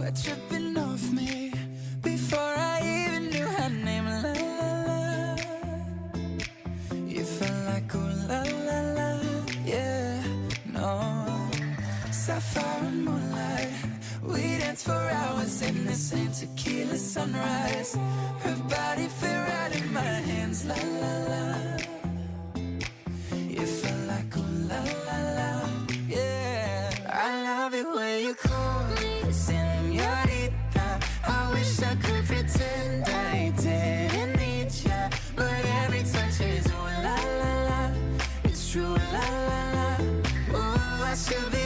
were tripping off me before I even knew her name. La la la. You felt like ooh la la la, yeah, no. Sapphire and moonlight, we danced for hours in the same tequila sunrise. Her body fit right in my hands, la la la. You felt like ooh la la la, yeah. I love it when you call me señorita. I wish I could pretend I didn't need ya, but every touch is ooh la la la. It's true, la la la. Ooh, I should be